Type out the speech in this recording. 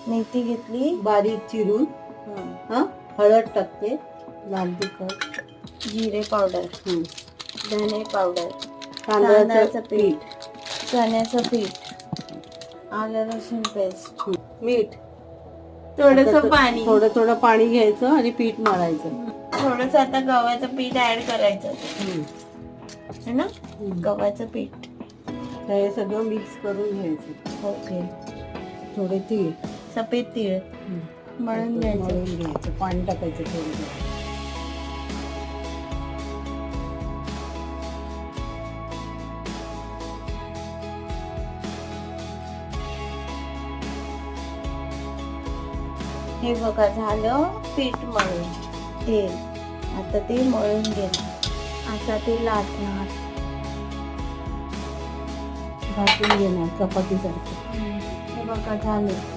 मेथी घेतली बारीक चिरून. हळद टाकते, लाल तिखट, जिरे पावडर, धने पावडर, तांदळाचं पीठ, चण्याचं पीठ, आलं लसूण पेस्ट, मीठ, थोडंसं पाणी. थोडं थोडं पाणी घ्यायचं आणि पीठ मळायचं. थोडंसं आता गव्हाचं पीठ ऍड करायचं है ना. गव्हाचं पीठ हे सगळं मिक्स करून घ्यायचं. ओके. थोडे तीळ, सफेद तीळ मळून घ्यायचं. पाणी टाकायचं थोडं. हे बघा झालं पीठ मळून. तेल आता ते मळून घेणार. आता ते लाटणार, भाजून घेणार चपातीसारखं. हे बघा झालं.